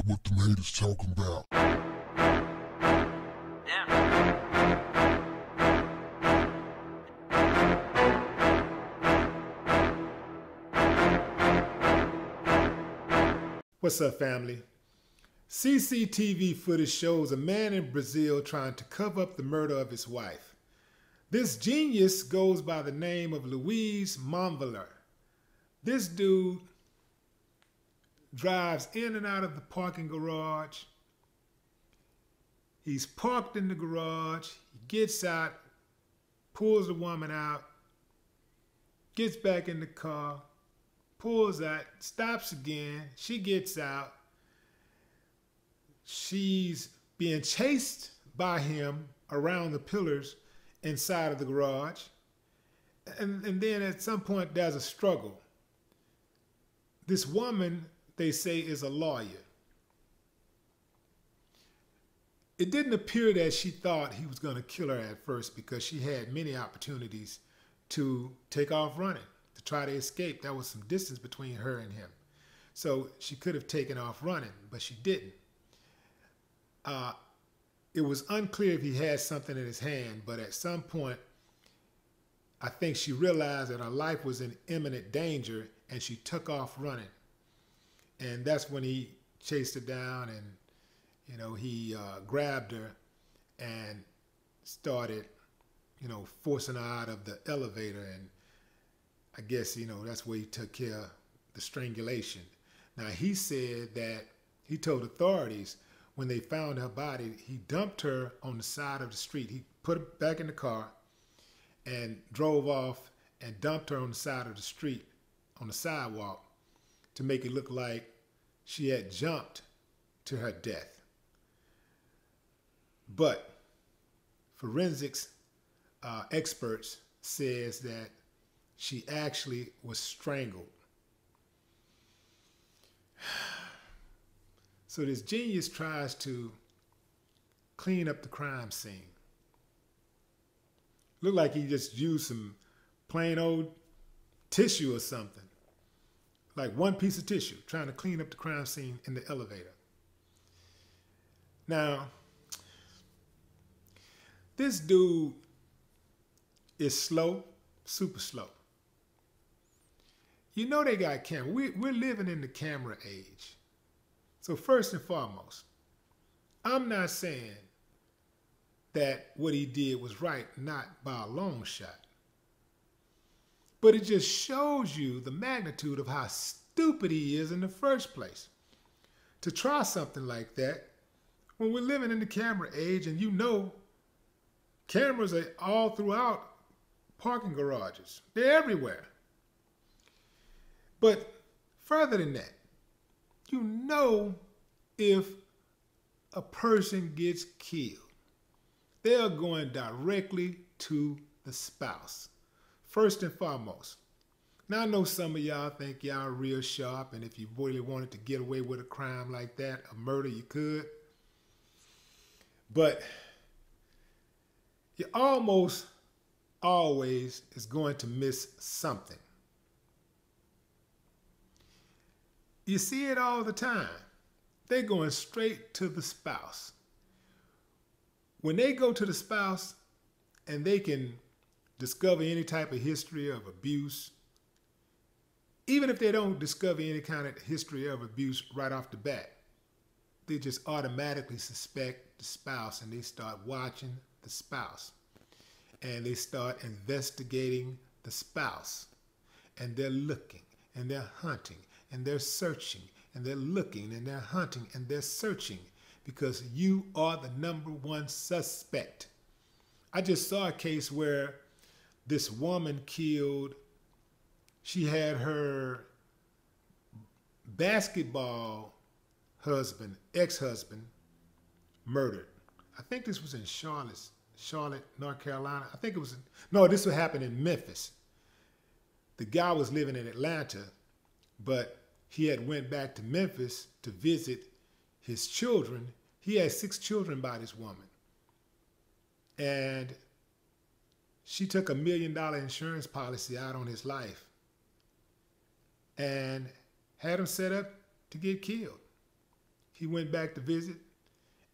what the haters talking about. What's up, family? CCTV footage shows a man in Brazil trying to cover up the murder of his wife. This genius goes by the name of Luiz Monvaler. This dude drives in and out of the parking garage. He's parked in the garage. He gets out, pulls the woman out, gets back in the car, pulls out, stops again. She gets out. She's being chased by him around the pillars inside of the garage. And then at some point, there's a struggle. This woman, they say, is a lawyer. It didn't appear that she thought he was going to kill her at first, because she had many opportunities to take off running, to try to escape. There was some distance between her and him. So she could have taken off running, but she didn't. It was unclear if he had something in his hand, but at some point, I think she realized that her life was in imminent danger, and she took off running. And that's when he chased her down, and he grabbed her and started, forcing her out of the elevator. And I guess, that's where he took care of the strangulation. Now, he said that he told authorities when they found her body, he dumped her on the side of the street. He put her back in the car and drove off and dumped her on the side of the street, on the sidewalk, to make it look like she had jumped to her death. But forensics experts says that she actually was strangled. So this genius tries to clean up the crime scene. Looked like he just used some plain old tissue or something. Like one piece of tissue, trying to clean up the crime scene in the elevator. Now, this dude is slow, super slow. You know they got camera. We're living in the camera age. So first and foremost, I'm not saying that what he did was right, not by a long shot. But it just shows you the magnitude of how stupid he is in the first place. To try something like that when we're living in the camera age, and cameras are all throughout parking garages. They're everywhere. But further than that, if a person gets killed, they are going directly to the spouse, first and foremost. Now, I know some of y'all think y'all are real sharp, and if you really wanted to get away with a crime like that, a murder, you could. But you almost always is going to miss something. You see it all the time. They're going straight to the spouse. When they go to the spouse and they can discover any type of history of abuse, even if they don't discover any kind of history of abuse right off the bat, they just automatically suspect the spouse, and they start watching the spouse. And they start investigating the spouse. And they're looking, and they're hunting, and they're searching, and they're looking, and they're hunting, and they're searching, because you are the #1 suspect. I just saw a case where this woman killed, she had her basketball husband, ex-husband, murdered. I think this was in Charlotte, North Carolina. I think it was, this would happen in Memphis. The guy was living in Atlanta, but he had went back to Memphis to visit his children. He had 6 children by this woman. And she took $1 million insurance policy out on his life and had him set up to get killed. he went back to visit,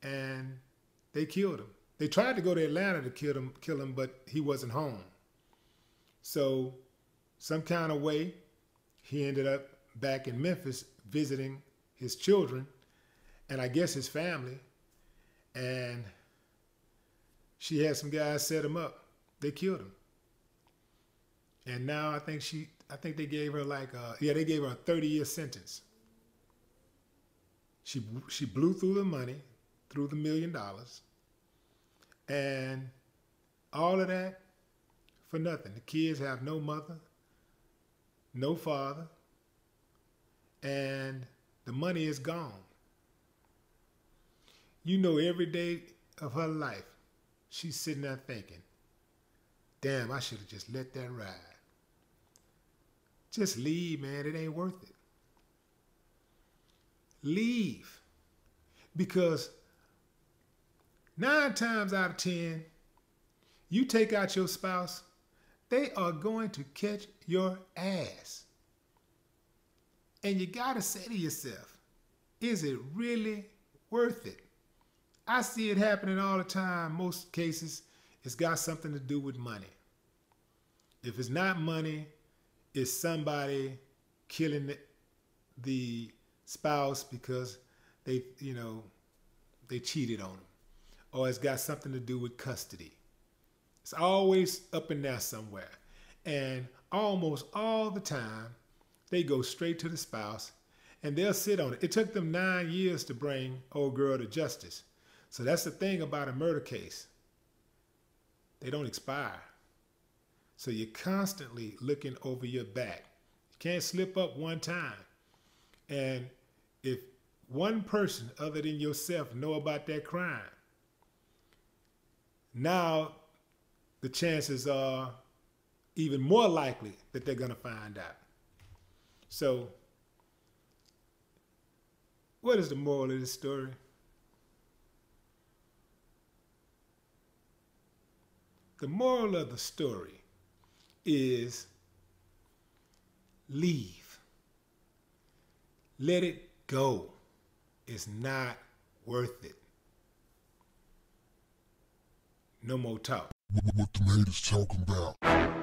and they killed him. They tried to go to Atlanta to kill him, but he wasn't home. So some kind of way, he ended up back in Memphis visiting his children and I guess his family. And she had some guys set him up. They killed him. And now I think they gave her they gave her a 30-year sentence. She blew through the money, through the $1 million, and all of that for nothing. The kids have no mother, no father, and the money is gone. You know, every day of her life, she's sitting there thinking, damn, I should have just let that ride. Just leave, man. It ain't worth it. Leave. Because 9 times out of 10, you take out your spouse, they are going to catch your ass. And you got to say to yourself, is it really worth it? I see it happening all the time. Most cases, it's got something to do with money. If it's not money, it's somebody killing the spouse because they cheated on them. Or it's got something to do with custody. It's always up in there somewhere. And almost all the time, they go straight to the spouse and they'll sit on it. It took them 9 years to bring old girl to justice. So that's the thing about a murder case. They don't expire. So you're constantly looking over your back. You can't slip up one time. And if one person other than yourself know about that crime, now the chances are even more likely that they're going to find out. So what is the moral of this story? The moral of the story is leave. Let it go. It's not worth it. No more talk. What the haters talking about?